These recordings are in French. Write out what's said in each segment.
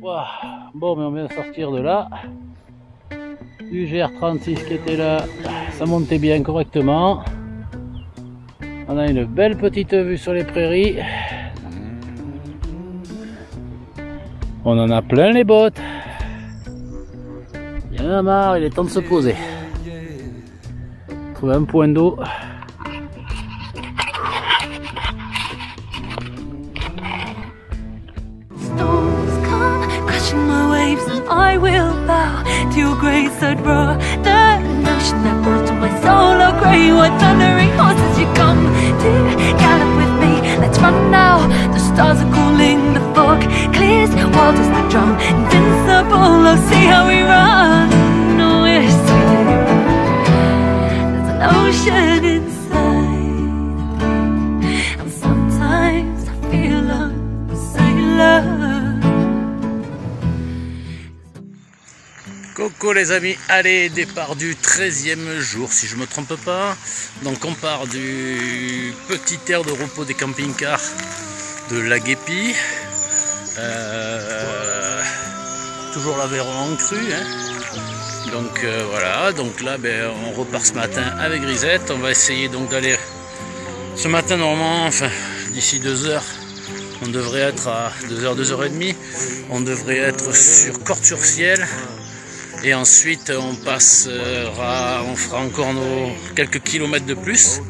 Wow. Bon, mais on vient de sortir de là. Du GR36 qui était là, ça montait bien correctement. On a une belle petite vue sur les prairies. On en a plein les bottes. Il y en a marre, il est temps de se poser. Trouver un point d'eau. I will bow to your grace, I'd roar the notion that brought to my soul. Oh, grey white thundering horses, you come to gallop with me. Let's run now, the stars are calling, the fog clears, wild as the drum, invincible. Oh, see how we run. Oh, we're sailing. There's an ocean inside, and sometimes I feel like a sailor. Coucou les amis, allez, départ du 13e jour si je me trompe pas. Donc on part du petit aire de repos des camping-cars de La Guépie. Toujours l'Aveyron en crue, hein. Donc voilà, donc là ben, on repart ce matin avec Grisette. On va essayer donc d'aller ce matin normalement, enfin d'ici 2 heures, on devrait être à 2h, 2h30, on devrait être sur Cordes-sur-Ciel. Et ensuite on passera, on fera encore nos quelques kilomètres de plus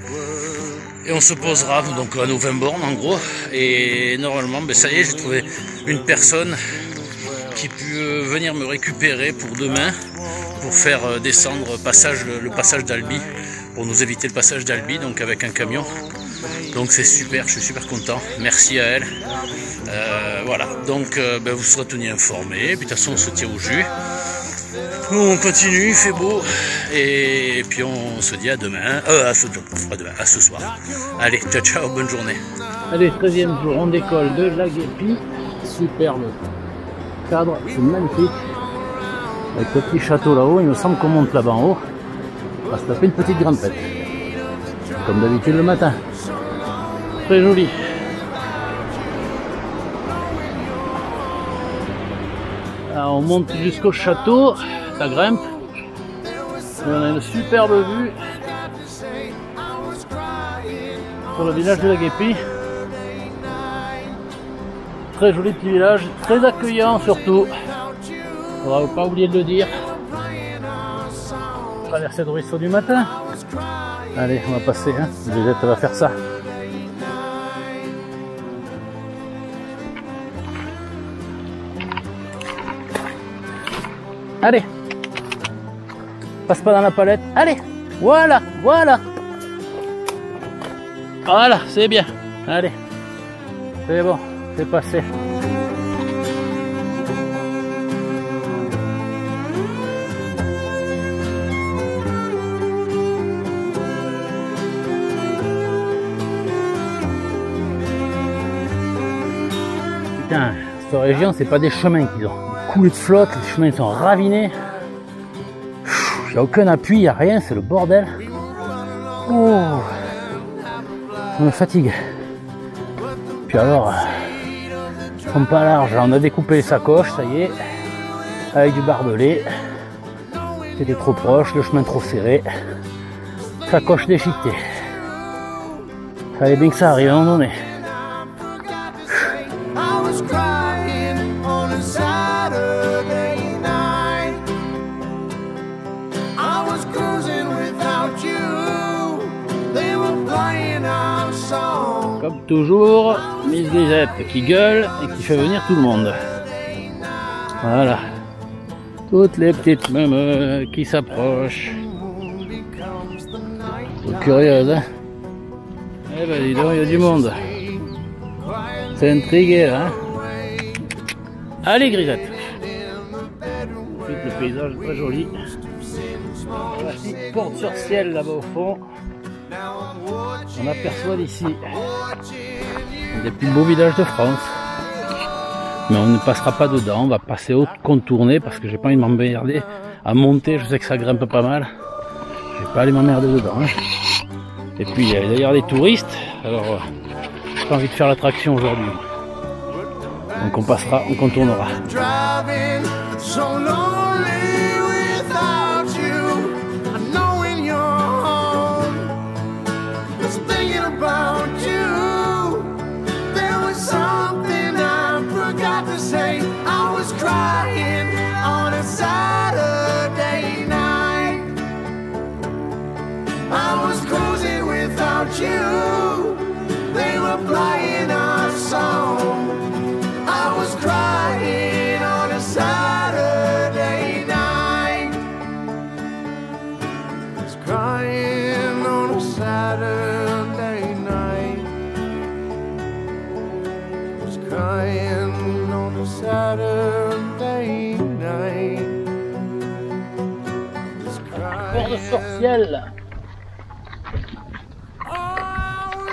et on se posera donc à nos 20 bornes en gros. Et normalement ben ça y est, j'ai trouvé une personne qui peut venir me récupérer pour demain pour faire descendre le passage d'Albi, pour nous éviter le passage d'Albi, donc avec un camion. Donc c'est super, je suis super content, merci à elle. Voilà, donc ben, vous serez tenus informés, puis de toute façon on se tient au jus. Nous on continue, il fait beau, et puis on se dit à demain, à ce soir. Allez, ciao ciao, bonne journée. Allez, 13e jour, on décolle de La Guépie, superbe cadre, c'est magnifique. Avec le petit château là-haut, il me semble qu'on monte là-bas en haut, on va se taper une petite grimpette, comme d'habitude le matin. Très joli. Alors on monte jusqu'au château, ça grimpe, et on a une superbe vue sur le village de La Guépie. Très joli petit village, très accueillant surtout, on va pas oublier de le dire. Traversée de ruisseau du matin. Allez, on va passer, hein. Grisette va faire ça. Allez, passe pas dans la palette. Allez, voilà, voilà. Voilà, c'est bien. Allez, c'est bon, c'est passé. Putain, cette région, c'est pas des chemins qu'ils ont. Coulée de flotte, les chemins sont ravinés. Il n'y a aucun appui, il n'y a rien, c'est le bordel. Oh, ça me fatigue. Puis alors, ils sont pas larges. On a découpé les sacoches, ça y est, avec du barbelé. C'était trop proche, le chemin trop serré. Sacoche déchiquetée. Fallait bien que ça arrive à un moment donné. Comme toujours, Miss Grisette qui gueule et qui fait venir tout le monde. Voilà. Toutes les petites mêmes qui s'approchent. C'est curieuse, hein? Eh ben dis donc, il y a du monde. C'est intrigué, hein? Allez Grisette. Ensuite, le paysage est très joli. Voici Cordes-sur-Ciel là-bas au fond. On aperçoit d'ici des plus beaux villages de France, mais on ne passera pas dedans, on va passer au contourner parce que j'ai pas envie de m'emmerder à monter. Je sais que ça grimpe pas mal, je vais pas aller m'emmerder dedans, hein. Et puis il y a d'ailleurs des touristes, alors j'ai pas envie de faire l'attraction aujourd'hui. Donc on passera, on contournera. You, they were playing our song. I was crying on a Saturday night. I was crying on a Saturday night. I was crying on a Saturday night. Port de Sorciel.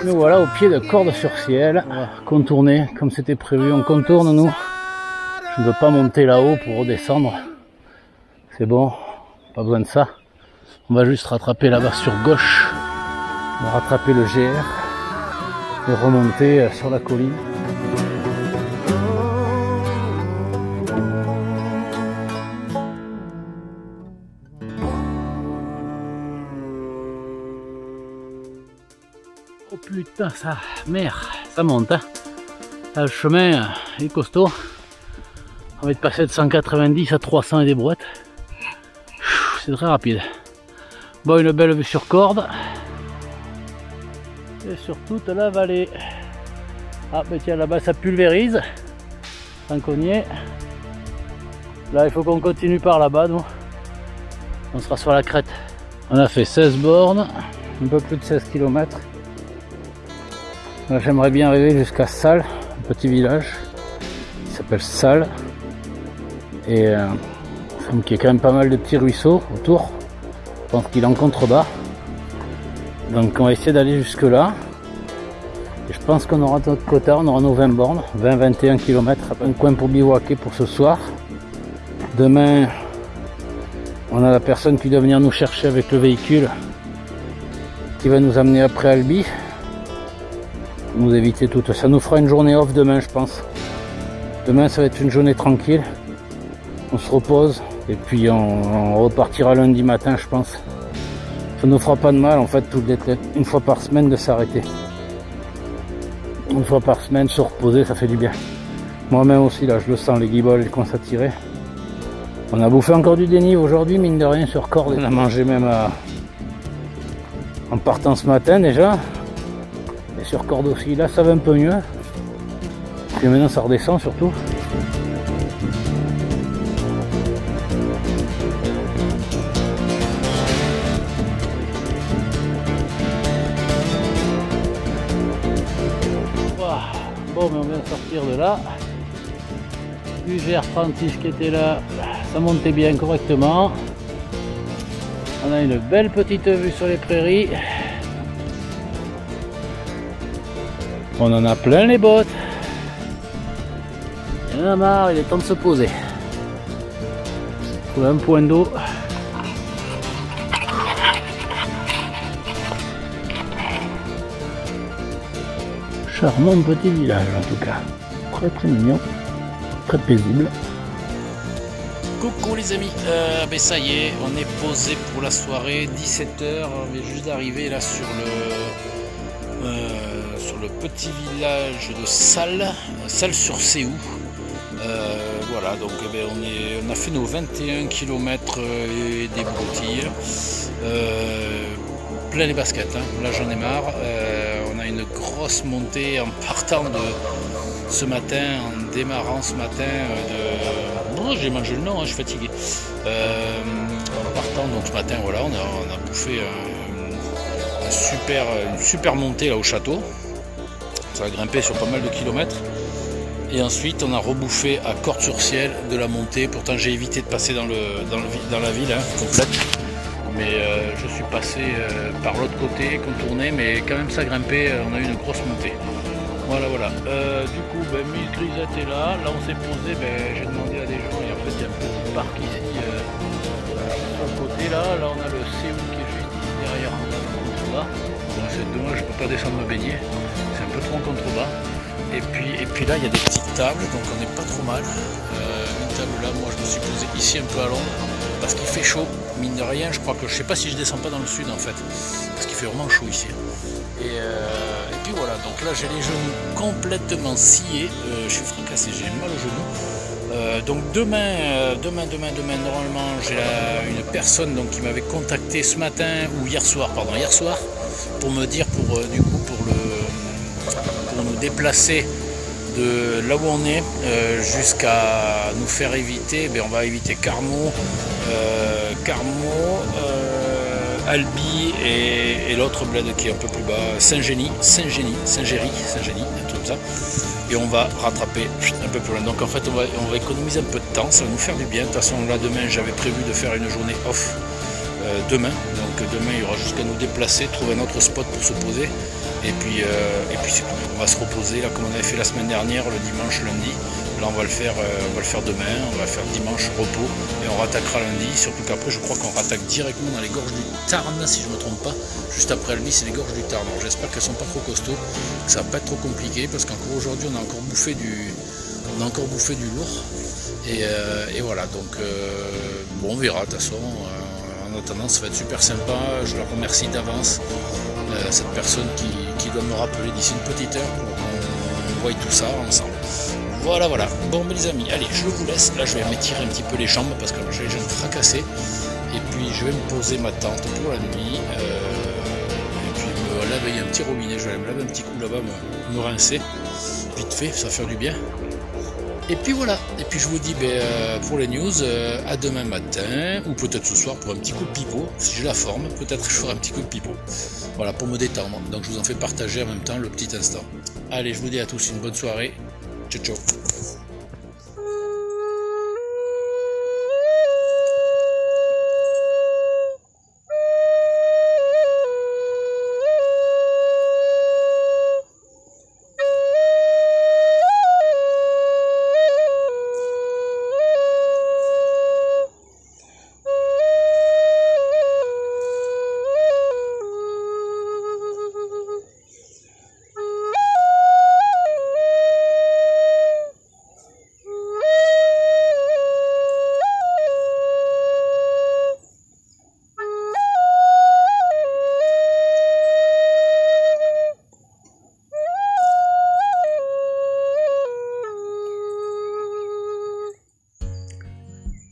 Nous voilà au pied de Cordes-sur-Ciel. On va contourner comme c'était prévu. On contourne nous. Je ne veux pas monter là-haut pour redescendre. C'est bon, pas besoin de ça. On va juste rattraper là-bas sur gauche. On va rattraper le GR et remonter sur la colline. Oh putain, ça, merde, ça monte, hein. Là, le chemin est costaud. On va être passé de 190 à 300 et des brouettes. C'est très rapide. Bon, une belle vue sur Cordes. Et sur toute la vallée. Ah, ben tiens, là-bas ça pulvérise. Tant qu'on y est. Là, il faut qu'on continue par là-bas, nous. On sera sur la crête. On a fait 16 bornes, un peu plus de 16 km. J'aimerais bien arriver jusqu'à Salles, un petit village qui s'appelle Salles. Et il semble qu'il y a quand même pas mal de petits ruisseaux autour. Je pense qu'il est en contrebas. Donc on va essayer d'aller jusque là. Et je pense qu'on aura notre quota, on aura nos 20 bornes, 20-21 km, un coin pour bivouaquer pour ce soir. Demain, on a la personne qui doit venir nous chercher avec le véhicule qui va nous amener après Albi. Nous éviter tout ça. Nous fera une journée off demain, je pense. Demain, ça va être une journée tranquille. On se repose et puis on repartira lundi matin, je pense. Ça nous fera pas de mal, en fait, une fois par semaine de s'arrêter. Une fois par semaine, se reposer, ça fait du bien. Moi-même aussi, là, je le sens, les guiboles, ils commencent à tirer. On a bouffé encore du dénive aujourd'hui, mine de rien, sur Cordes. On a mangé même en partant ce matin déjà. Et sur Cordes aussi, là, ça va un peu mieux. Et maintenant, ça redescend surtout. Bon, mais on vient de sortir de là. UGR36 qui était là, ça montait bien correctement. On a une belle petite vue sur les prairies. On en a plein les bottes. Il y en a marre, il est temps de se poser. Trouver un point d'eau. Charmant petit village en tout cas. Très très mignon. Très paisible. Coucou les amis, ben ça y est, on est posé pour la soirée, 17h, on vient juste d'arriver là sur le petit village de Salles, Salles-sur-Séou. Voilà, donc ben, on a fait nos 21 km et des broutilles, plein les baskets, hein. Là j'en ai marre, on a une grosse montée en partant de ce matin, en démarrant ce matin oh, j'ai mangé le nom, hein, je suis fatigué. En partant donc ce matin, voilà, on a bouffé une super montée là au château. Ça a grimpé sur pas mal de kilomètres. Et ensuite on a rebouffé à Cordes-sur-Ciel de la montée. Pourtant j'ai évité de passer dans la ville hein, complète. Mais je suis passé par l'autre côté, contourné, mais quand même ça grimpait, on a eu une grosse montée. Voilà, voilà. Du coup, ben, Miss Grisette est là. Là, on s'est posé. Ben, j'ai demandé à des gens. Et en fait, il y a un petit parc ici, sur le côté là. Là, on a le Séou qui est juste ici derrière, en bas. Donc, c'est dommage, je ne peux pas descendre me baigner. C'est un peu trop en contrebas. Et puis là, il y a des petites tables, donc on n'est pas trop mal. Une table là, moi je me suis posé ici un peu à l'ombre, parce qu'il fait chaud. Mine de rien, je crois que je sais pas si je descends pas dans le sud en fait, parce qu'il fait vraiment chaud ici. Et puis voilà, donc là j'ai les genoux complètement sciés, je suis fracassé, j'ai mal aux genoux. Donc demain, normalement j'ai une personne donc, qui m'avait contacté ce matin, ou hier soir, pour me dire pour nous déplacer de là où on est jusqu'à nous faire éviter, on va éviter Carmaux, Albi et l'autre bled qui est un peu plus bas, Saint-Géry, un truc comme ça. Et on va rattraper un peu plus loin. Donc en fait on va économiser un peu de temps, ça va nous faire du bien. De toute façon là demain j'avais prévu de faire une journée off demain. Donc demain il y aura juste qu'à nous déplacer, trouver un autre spot pour se poser. Et puis c'est tout. On va se reposer là comme on avait fait la semaine dernière, le dimanche, lundi. Là on va le faire demain, on va faire dimanche repos et on rattaquera lundi, surtout qu'après je crois qu'on rattaque directement dans les gorges du Tarn si je ne me trompe pas. Juste après Albi c'est les gorges du Tarn. Alors j'espère qu'elles sont pas trop costauds, que ça va pas être trop compliqué parce qu'encore aujourd'hui on a encore bouffé du lourd. Et voilà, donc bon on verra de toute façon. En attendant ça va être super sympa, je leur remercie d'avance cette personne qui doit me rappeler d'ici une petite heure pour qu'on voie tout ça ensemble. Voilà. Bon les amis, allez, je vous laisse. Là je vais m'étirer un petit peu les jambes parce que j'ai les jambes fracassées. Et puis je vais me poser ma tente pour la nuit. Et puis me laver un petit robinet. Je vais me laver un petit coup là-bas, me rincer. Vite fait, ça va faire du bien. Et puis voilà. Et puis je vous dis pour les news, à demain matin, ou peut-être ce soir pour un petit coup de pipeau. Si j'ai la forme, peut-être je ferai un petit coup de pipeau. Voilà, pour me détendre. Donc je vous en fais partager en même temps le petit instant. Allez, je vous dis à tous une bonne soirée. Ciao, ciao.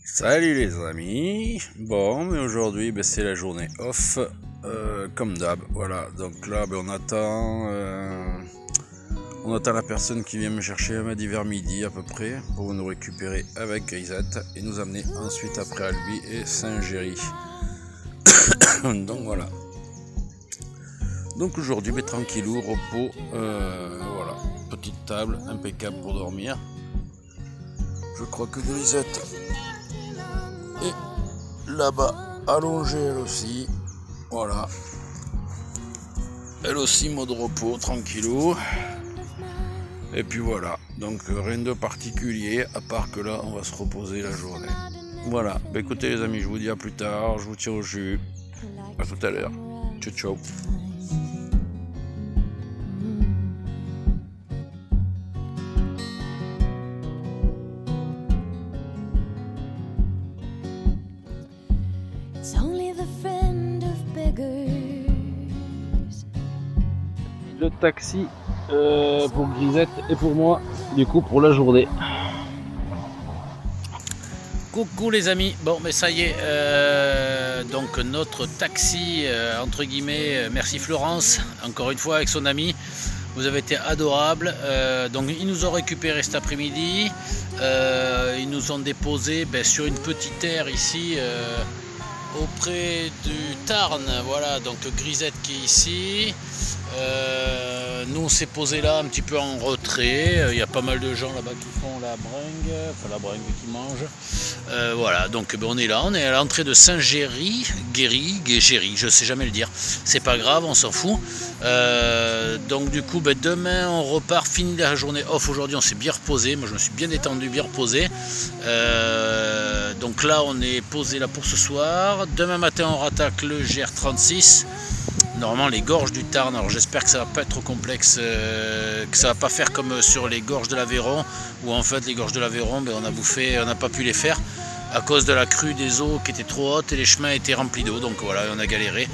Salut les amis, bon mais aujourd'hui c'est la journée off comme d'hab, voilà, donc là on attend la personne qui vient me chercher à midi vers midi à peu près pour nous récupérer avec Grisette et nous amener ensuite après Albi et Saint-Géry. Donc voilà, donc aujourd'hui tranquillou, repos, voilà, petite table impeccable pour dormir. Je crois que Grisette et là-bas, allongée elle aussi, voilà. Elle aussi, mode repos, tranquillou. Et puis voilà, donc rien de particulier, à part que là, on va se reposer la journée. Voilà, bah, écoutez les amis, je vous dis à plus tard, je vous tiens au jus. À tout à l'heure. Ciao, ciao. Le taxi pour Grisette et pour moi, du coup pour la journée. Coucou les amis, bon mais ça y est, donc notre taxi entre guillemets, merci Florence, encore une fois avec son ami, vous avez été adorables, donc ils nous ont récupéré cet après-midi, ils nous ont déposé sur une petite aire ici, auprès du Tarn, voilà, donc Grisette qui est ici. Nous on s'est posé là un petit peu en retrait, il y a pas mal de gens là-bas qui font la bringue, qui mangent. Voilà, donc on est là, on est à l'entrée de Saint-Géry, Géry, je sais jamais le dire, c'est pas grave, on s'en fout. Donc du coup demain on repart, fini la journée off aujourd'hui, on s'est bien reposé, moi je me suis bien détendu, bien reposé. Donc là on est posé là pour ce soir, demain matin on rattaque le GR36. normalement les gorges du Tarn. Alors j'espère que ça va pas être trop complexe, que ça va pas faire comme sur les gorges de l'Aveyron, où en fait les gorges de l'Aveyron, ben, on n'a pas pu les faire à cause de la crue des eaux qui était trop haute et les chemins étaient remplis d'eau, donc voilà, on a galéré.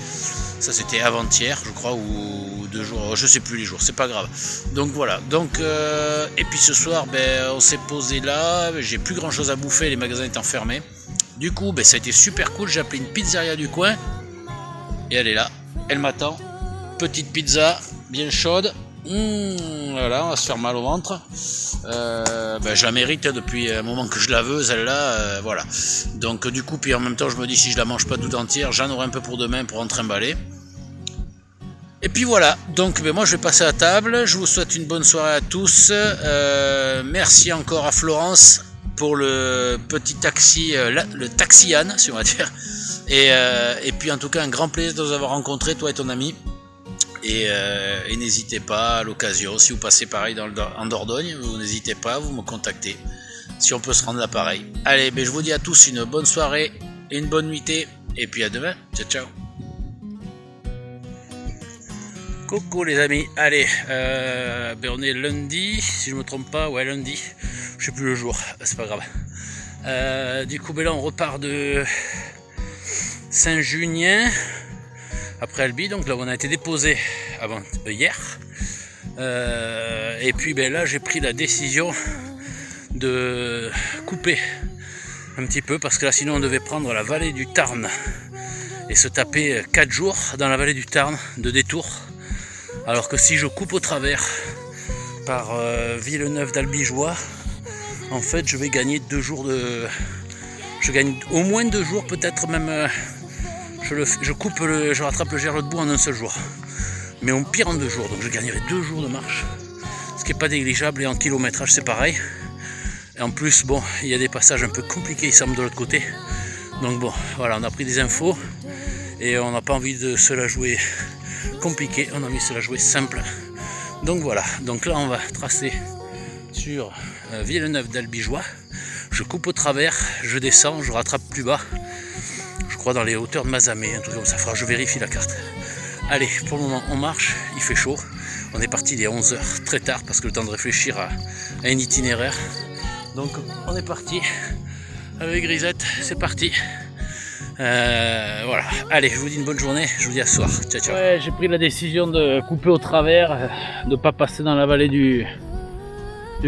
Ça c'était avant-hier je crois, ou 2 jours, je sais plus les jours, c'est pas grave. Donc voilà, donc et puis ce soir ben, on s'est posé là, j'ai plus grand chose à bouffer, les magasins étant fermés. Du coup ben, ça a été super cool, j'ai appelé une pizzeria du coin et elle est là, elle m'attend. Petite pizza bien chaude. Voilà, on va se faire mal au ventre. Ben, je la mérite depuis un moment que je la veux, celle-là. Voilà. Donc du coup, puis en même temps, je me dis si je la mange pas toute entière, j'en aurai un peu pour demain pour en trimballer. Et puis voilà. Donc ben, moi, je vais passer à table. Je vous souhaite une bonne soirée à tous. Merci encore à Florence pour le petit taxi, le taxi-Anne, si on va dire. Et puis en tout cas, un grand plaisir de vous avoir rencontré, toi et ton ami. Et n'hésitez pas à l'occasion, si vous passez pareil en Dordogne, vous n'hésitez pas, vous me contactez, si on peut se rendre là pareil. Allez, ben je vous dis à tous une bonne soirée et une bonne nuitée, et puis à demain, ciao ciao. Coucou les amis, allez, ben on est lundi, si je me trompe pas, ouais lundi, je sais plus le jour, c'est pas grave. Du coup ben là on repart de Saint-Junien, après Albi, donc là on a été déposé avant hier, et puis ben là j'ai pris la décision de couper un petit peu, parce que là sinon on devait prendre la vallée du Tarn et se taper 4 jours dans la vallée du Tarn de détour, alors que si je coupe au travers par Villeneuve d'Albigeois, en fait je vais gagner 2 jours de... je gagne au moins 2 jours, peut-être même... je rattrape le Gerle de Boue en un seul jour, mais au pire en 2 jours, donc je gagnerai 2 jours de marche, ce qui n'est pas négligeable, et en kilométrage c'est pareil. Et en plus bon, il y a des passages un peu compliqués il semble de l'autre côté, donc bon voilà, on a pris des infos et on n'a pas envie de se la jouer compliqué, on a envie de se la jouer simple. Donc voilà, donc là on va tracer sur Villeneuve d'Albigeois, je coupe au travers, je descends, je rattrape plus bas, je crois dans les hauteurs de Mazamet, un truc comme ça, je vérifie la carte. Allez, pour le moment on marche, il fait chaud, on est parti dès 11 h, très tard, parce que le temps de réfléchir à un itinéraire. Donc on est parti avec Grisette, c'est parti. Voilà, allez, je vous dis une bonne journée, je vous dis à ce soir, ciao ciao. Ouais, j'ai pris la décision de couper au travers, de ne pas passer dans la vallée du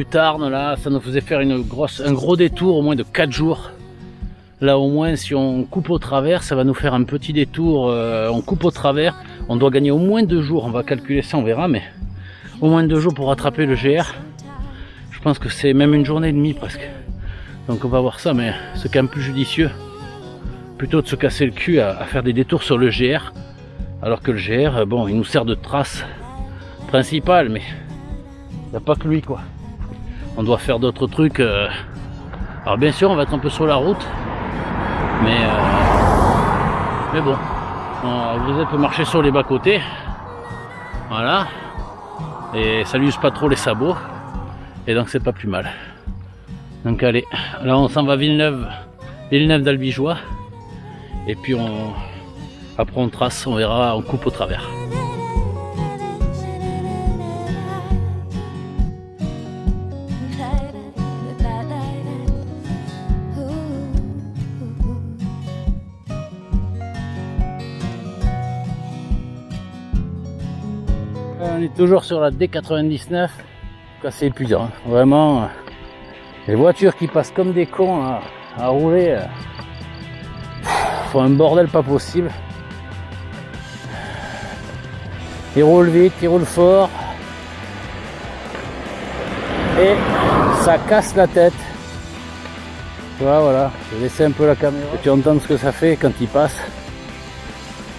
Tarn, là, ça nous faisait faire un gros détour au moins de 4 jours. Là au moins si on coupe au travers, ça va nous faire un petit détour, on coupe au travers, on doit gagner au moins 2 jours, on va calculer ça, on verra, mais au moins 2 jours pour rattraper le GR. Je pense que c'est même 1 journée et demie presque. Donc on va voir ça, mais c'est quand même plus judicieux, plutôt de se casser le cul à faire des détours sur le GR, alors que le GR, bon, il nous sert de trace principale, mais il n'y a pas que lui quoi. On doit faire d'autres trucs. Alors bien sûr on va être un peu sur la route, mais bon, vous peut marcher sur les bas-côtés, voilà, et ça n'use pas trop les sabots, et donc c'est pas plus mal. Donc allez, là on s'en va Villeneuve d'Albigeois, et puis après on trace, on verra, on coupe au travers. On est toujours sur la D99, c'est épuisant, hein. Vraiment, les voitures qui passent comme des cons à rouler, font un bordel pas possible. Ils roulent vite, ils roulent fort, et ça casse la tête. Tu vois, voilà, je vais laisser un peu la caméra, et tu entends ce que ça fait quand ils passent.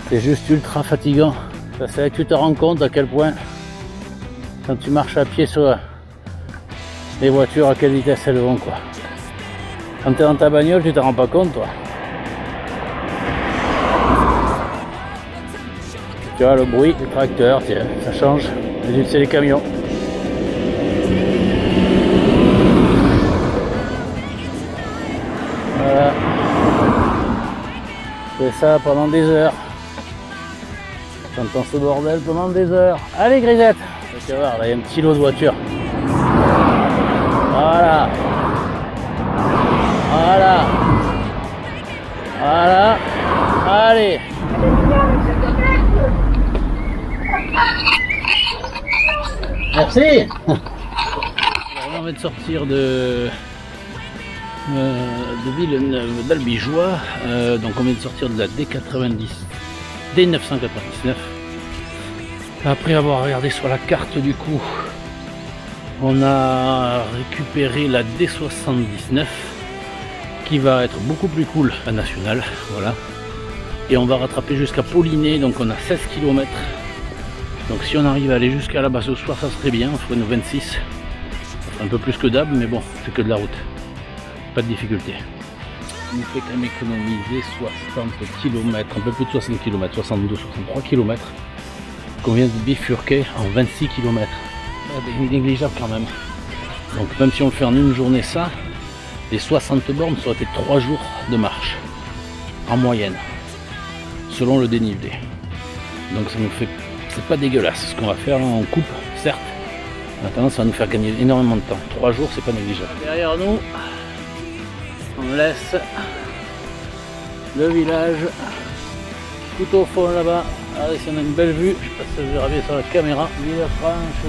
C'est juste ultra fatigant. C'est là que tu te rends compte à quel point, quand tu marches à pied sur les voitures, à quelle vitesse elles vont quoi. Quand tu es dans ta bagnole, tu te rends pas compte toi. Tu vois le bruit du tracteur, tiens, ça change. C'est les camions. Voilà. C'est ça pendant des heures. J'entends ce bordel pendant des heures. Allez Grisette, tu vas voir, là il y a un petit lot de voitures. Voilà. Voilà. Voilà. Allez. Merci. Alors, on vient de sortir de Villeneuve d'Albigeois. Donc on vient de sortir de la D999. Après avoir regardé sur la carte du coup, on a récupéré la D79 qui va être beaucoup plus cool à national. Voilà. Et on va rattraper jusqu'à Paulinet, donc on a 16 km. Donc si on arrive à aller jusqu'à là-bas ce soir, ça serait bien, on ferait nos 26. Un peu plus que d'hab, mais bon, c'est que de la route. Pas de difficulté. Ça nous fait quand même économiser 60 km, un peu plus de 60 km, 62, 63 km qu'on vient de bifurquer en 26 km. C'est négligeable quand même. Donc même si on le fait en une journée ça, les 60 bornes, ça aurait été 3 jours de marche en moyenne, selon le dénivelé. Donc ça nous fait, c'est pas dégueulasse ce qu'on va faire, là, on coupe, certes. Maintenant ça va nous faire gagner énormément de temps. 3 jours, c'est pas négligeable. Derrière nous, on laisse le village tout au fond là-bas. Allez, si on a une belle vue, je sais pas si ça se verra bien sur la caméra. Villefranche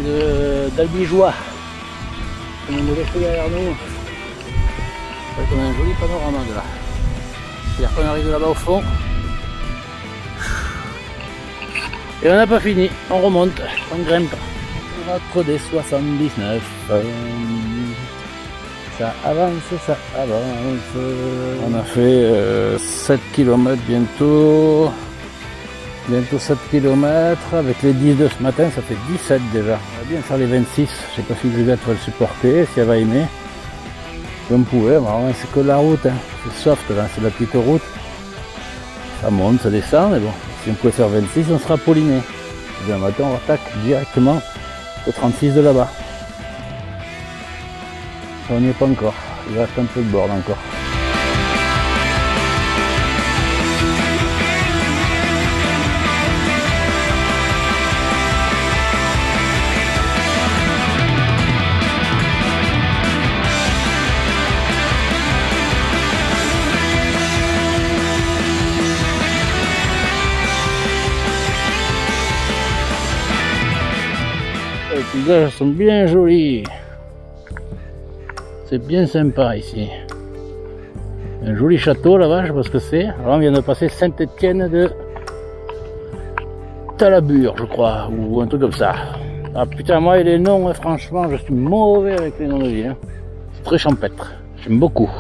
d'Albigeois. On a une belle derrière nous. On a un joli panorama de là. C'est-à-dire qu'on arrive là-bas au fond. Et on n'a pas fini, on remonte, on grimpe. Notre des 79. Ça avance, ça avance. On a fait 7 km bientôt. Bientôt 7 km. Avec les 10 de ce matin, ça fait 17 déjà. On va bien faire les 26. Je sais pas si Juliette va le supporter, si elle va aimer. Comme pouvait, c'est que la route. Hein. C'est soft, là, c'est la petite route. Ça monte, ça descend, mais bon. Si on pouvait faire 26, on sera Paulinet. Et bien maintenant, on attaque directement au 36 de là-bas. On n'y est pas encore. Il reste un peu de bord encore. Les paysages sont bien jolis. C'est bien sympa ici. Un joli château là-bas, je sais pas ce que c'est. Alors on vient de passer Saint-Étienne de Talabure, je crois, ou un truc comme ça. Ah putain, moi et les noms, hein, franchement, je suis mauvais avec les noms de ville. Hein. C'est très champêtre, j'aime beaucoup.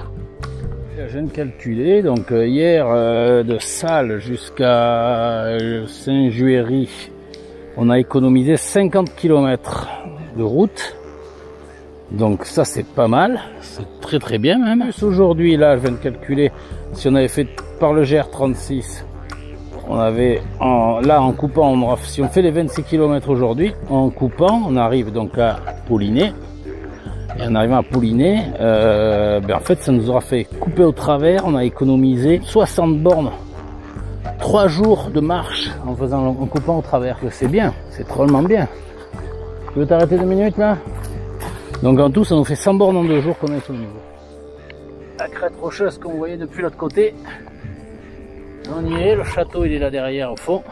Je viens de calculer, donc hier de Salles jusqu'à Saint-Juéry, on a économisé 50 km de route. Donc ça c'est pas mal, c'est très très bien même. Aujourd'hui là je viens de calculer, si on avait fait par le GR36, on avait, là en coupant, si on fait les 26 km aujourd'hui, en coupant on arrive donc à Paulinet. Et en arrivant à Paulinet, en fait ça nous aura fait couper au travers, on a économisé 60 bornes. 3 jours de marche en coupant au travers, c'est bien, c'est drôlement bien. Tu veux t'arrêter 2 minutes là? Donc en tout ça nous fait 100 bornes en 2 jours qu'on est sur le niveau. La crête rocheuse qu'on voyait depuis l'autre côté, on y est, le château il est là derrière au fond,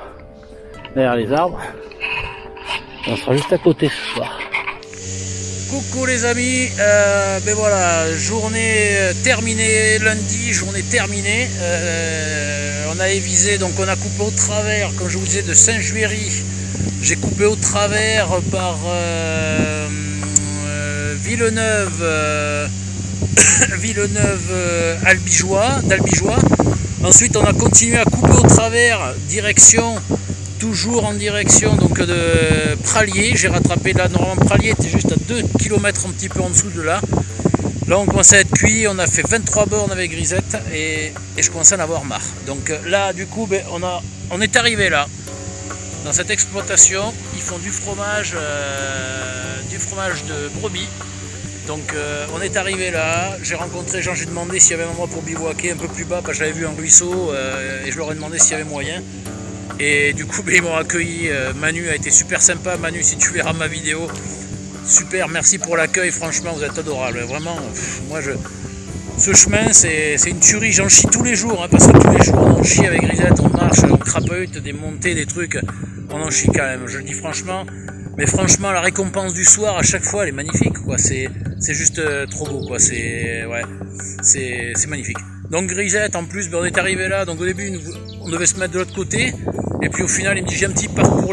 derrière les arbres. On sera juste à côté ce soir. Coucou les amis, ben voilà, journée terminée lundi, journée terminée. On a visé, donc on a coupé au travers, comme je vous disais, de Saint-Juéry. J'ai coupé au travers par d'Albigeois. Ensuite on a continué à couper au travers, toujours en direction donc de Pralier. J'ai rattrapé là, normalement Pralier était juste à 2 km un petit peu en dessous de là. Là on commençait à être cuit, on a fait 23 bornes avec Grisette et je commençais à en avoir marre. Donc là du coup ben, on est arrivé là. Dans cette exploitation, ils font du fromage de brebis. Donc on est arrivé là, j'ai rencontré Jean, j'ai demandé s'il y avait un endroit pour bivouaquer un peu plus bas, parce que j'avais vu un ruisseau et je leur ai demandé s'il y avait moyen. Et du coup, ils m'ont accueilli. Manu a été super sympa. Manu, si tu verras ma vidéo, super, merci pour l'accueil. Franchement, vous êtes adorables. Vraiment, moi, ce chemin, c'est une tuerie. J'en chie tous les jours, hein, parce que tous les jours, on en chie avec Grisette. On marche, on crapeute, des montées, des trucs. On en chie quand même, je le dis franchement. Mais franchement, la récompense du soir, à chaque fois, elle est magnifique, quoi. C'est juste trop beau, quoi. C'est magnifique. Donc Grisette, en plus, on est arrivé là. Donc au début, on devait se mettre de l'autre côté. Et puis au final, il me dit, j'ai un petit parc pour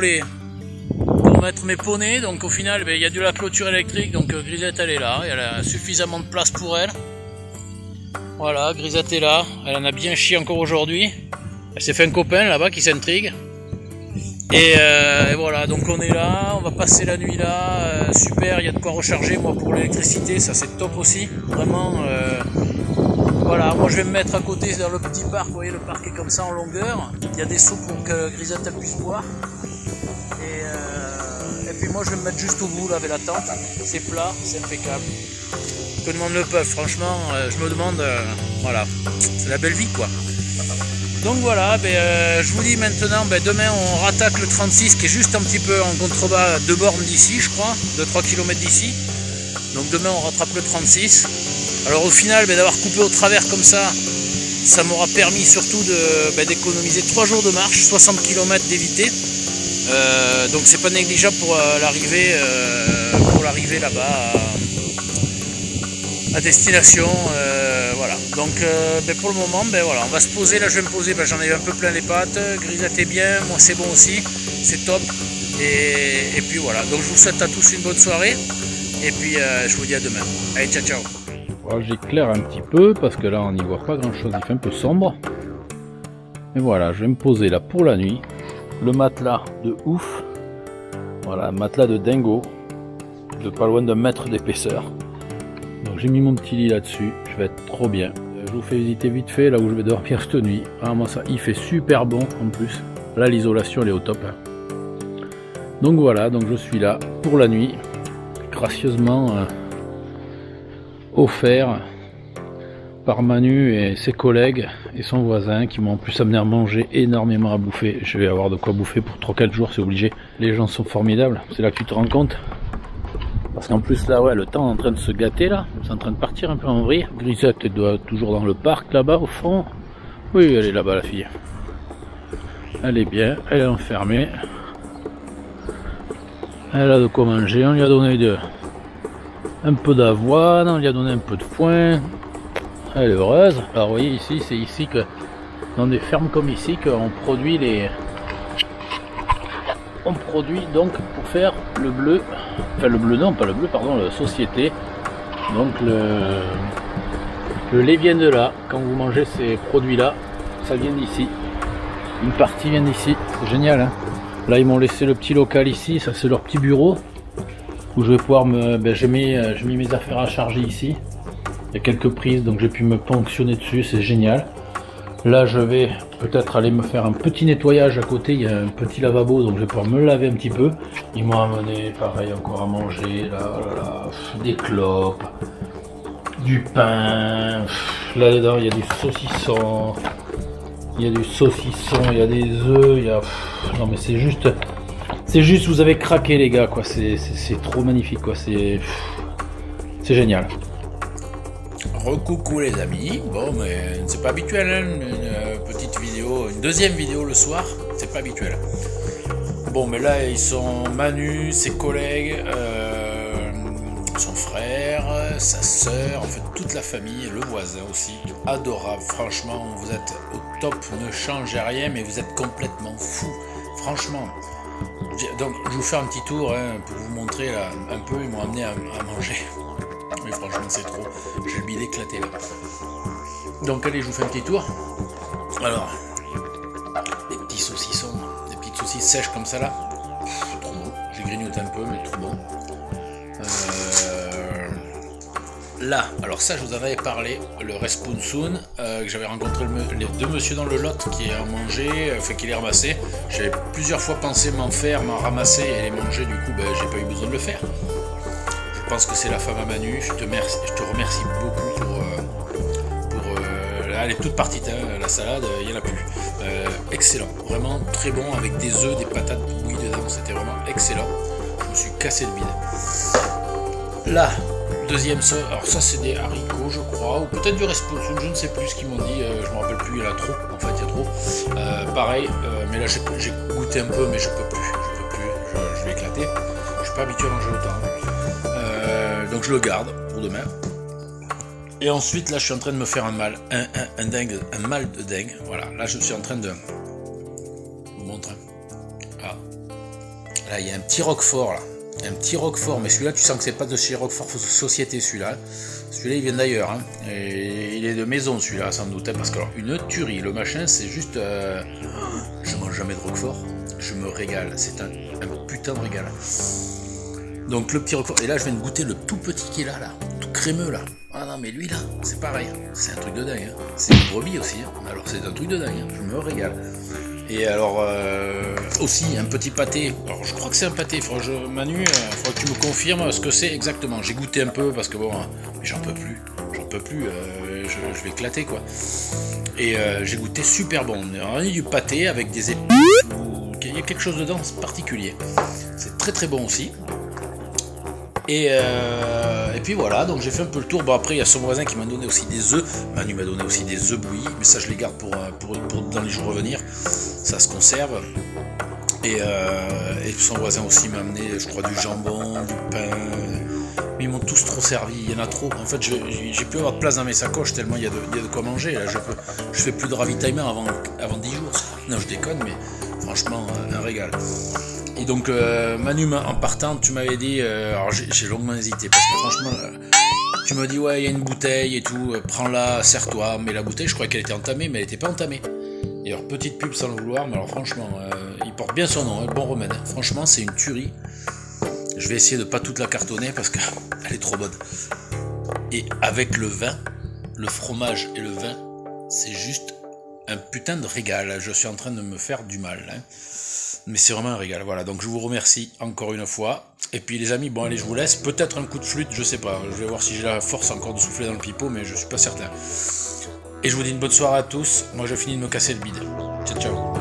mettre mes poneys. Donc au final, il y a de la clôture électrique. Donc Grisette, elle est là. Elle a suffisamment de place pour elle. Voilà, Grisette est là. Elle en a bien chié encore aujourd'hui. Elle s'est fait un copain là-bas qui s'intrigue. Et voilà, donc on est là, on va passer la nuit là, super, il y a de quoi recharger, moi pour l'électricité, ça c'est top aussi, vraiment, voilà, moi je vais me mettre à côté dans le petit parc, vous voyez le parc est comme ça en longueur, il y a des seaux pour que Grisette elle puisse boire, et puis moi je vais me mettre juste au bout là avec la tente, c'est plat, c'est impeccable, que demande le peuple, franchement, je me demande, voilà, c'est la belle vie quoi. Donc voilà, je vous dis maintenant, demain on rattaque le 36 qui est juste un petit peu en contrebas, 2 bornes d'ici je crois, 2-3 km d'ici. Donc demain on rattrape le 36. Alors au final d'avoir coupé au travers comme ça m'aura permis surtout d'économiser 3 jours de marche, 60 km d'éviter. Donc c'est pas négligeable pour l'arrivée là-bas à destination. Voilà, donc pour le moment, voilà, on va se poser, là je vais me poser, j'en ai un peu plein les pattes, Grisette est bien, moi c'est bon aussi, c'est top, et puis voilà, donc je vous souhaite à tous une bonne soirée, et puis je vous dis à demain, allez ciao ciao. Voilà, j'éclaire un petit peu, parce que là on n'y voit pas grand chose, il fait un peu sombre, et voilà, je vais me poser là pour la nuit, le matelas de ouf, voilà, matelas de dingo, de pas loin d'un mètre d'épaisseur. Donc j'ai mis mon petit lit là-dessus, je vais être trop bien. Je vous fais visiter vite fait là où je vais dormir cette nuit. Vraiment ça, il fait super bon en plus. Là l'isolation elle est au top. Hein. Donc voilà, donc je suis là pour la nuit. Gracieusement offert par Manu et ses collègues et son voisin qui m'ont en plus amené à manger énormément à bouffer. Je vais avoir de quoi bouffer pour 3-4 jours, c'est obligé. Les gens sont formidables, c'est là que tu te rends compte. Parce qu'en plus là, ouais, le temps est en train de se gâter là, c'est en train de partir un peu en vrille. Grisette elle doit toujours dans le parc là-bas au fond. Oui, elle est là-bas la fille. Elle est bien, elle est enfermée. Elle a de quoi manger, on lui a donné un peu d'avoine, on lui a donné un peu de foin. Elle est heureuse. Alors vous voyez ici, c'est ici que dans des fermes comme ici qu'on produit on produit donc pour faire le bleu, enfin le bleu non, pas le bleu, pardon, la société. Donc le lait vient de là. Quand vous mangez ces produits là, ça vient d'ici. Une partie vient d'ici, c'est génial hein. Là ils m'ont laissé le petit local ici, ça c'est leur petit bureau où je vais pouvoir j'ai mis mes affaires à charger ici. Il y a quelques prises donc j'ai pu me ponctionner dessus, c'est génial. Là je vais peut-être aller me faire un petit nettoyage à côté, il y a un petit lavabo donc je vais pouvoir me laver un petit peu. Ils m'ont amené pareil encore à manger, là, des clopes, du pain, là dedans il y a du saucisson, il y a des œufs, il y a... non mais c'est juste vous avez craqué les gars quoi, c'est trop magnifique quoi, c'est génial. Recoucou les amis, bon mais c'est pas habituel hein, une petite vidéo, une deuxième vidéo le soir, c'est pas habituel. Bon mais là ils sont Manu, ses collègues, son frère, sa soeur, en fait toute la famille, le voisin aussi, adorable, franchement vous êtes au top, ne changez rien mais vous êtes complètement fou, franchement. Donc je vous fais un petit tour hein, pour vous montrer là, un peu, ils m'ont amené à manger. Mais franchement c'est trop, j'ai le bide éclaté là. Donc allez je vous fais un petit tour. Alors, des petits saucissons, des petites saucisses sèches comme ça là. Trop bon, j'ai grignoté un peu mais trop bon. Là, alors ça je vous en avais parlé, le Responsoon, que j'avais rencontré les deux messieurs dans le Lot qui en mangeaient, fait qu'il les ramassait. J'avais plusieurs fois pensé m'en ramasser et les manger, du coup j'ai pas eu besoin de le faire. Je pense que c'est la femme à Manu, je te remercie beaucoup pour elle est toute partie, hein, la salade, il n'y en a plus. Excellent, vraiment très bon, avec des œufs, des patates bouillies dedans, c'était vraiment excellent. Je me suis cassé le bide. Là, deuxième sauce, alors ça c'est des haricots je crois, ou peut-être du responsoul, je ne sais plus ce qu'ils m'ont dit, je me rappelle plus, il y en a trop, en fait il y a trop. Pareil, mais là j'ai goûté un peu, mais je peux plus, je vais éclater. Je suis pas habitué à manger autant. Donc je le garde pour demain. Et ensuite là je suis en train de me faire un mal, un mal de dingue. Voilà, là je suis en train de vous montrer. Ah. Là il y a un petit roquefort là. Un petit roquefort, mais celui-là tu sens que c'est pas de chez Roquefort Société celui-là. Celui-là il vient d'ailleurs, hein. Et il est de maison celui-là sans doute, hein, parce que alors, une tuerie, le machin c'est juste... Je mange jamais de roquefort, je me régale, c'est un putain de régal. Donc le petit roquefort, et là je viens de goûter le tout petit qui est là, tout crémeux là. Ah non mais lui là, c'est pareil, c'est un truc de dingue, hein. C'est une brebis aussi, hein. Alors c'est un truc de dingue, hein. Je me régale. Et alors aussi un petit pâté, alors je crois que c'est un pâté, Manu, il faudra que tu me confirmes ce que c'est exactement. J'ai goûté un peu parce que bon, mais j'en peux plus, je vais éclater quoi. Et j'ai goûté super bon, on a du pâté avec des épices, il y a quelque chose dedans particulier. C'est très très bon aussi. Et puis voilà, donc j'ai fait un peu le tour. Bon après il y a son voisin qui m'a donné aussi des œufs. Manu m'a donné aussi des œufs bouillis, mais ça je les garde pour dans les jours à venir. Ça se conserve. Et son voisin aussi m'a amené, je crois, du jambon, du pain. Mais ils m'ont tous trop servi, il y en a trop. En fait j'ai pu avoir de place dans mes sacoches tellement il y a de quoi manger. Là je fais plus de ravitaillement avant 10 jours. Non je déconne, mais franchement un régal. Et donc Manu, en partant, tu m'avais dit, alors j'ai longuement hésité, parce que franchement, tu m'as dit, ouais, il y a une bouteille et tout, prends-la, serre-toi, mais la bouteille, je croyais qu'elle était entamée, mais elle n'était pas entamée. Et alors, petite pub sans le vouloir, mais alors franchement, il porte bien son nom, bon remède, hein. Franchement, c'est une tuerie. Je vais essayer de pas toute la cartonner, parce qu'elle est trop bonne. Et avec le vin, le fromage et le vin, c'est juste un putain de régal. Je suis en train de me faire du mal, hein. Mais c'est vraiment un régal, voilà, donc je vous remercie encore une fois, et puis les amis, bon allez je vous laisse, peut-être un coup de flûte, je sais pas, je vais voir si j'ai la force encore de souffler dans le pipeau, mais je suis pas certain. Et je vous dis une bonne soirée à tous, moi je finis de me casser le bide, ciao ciao.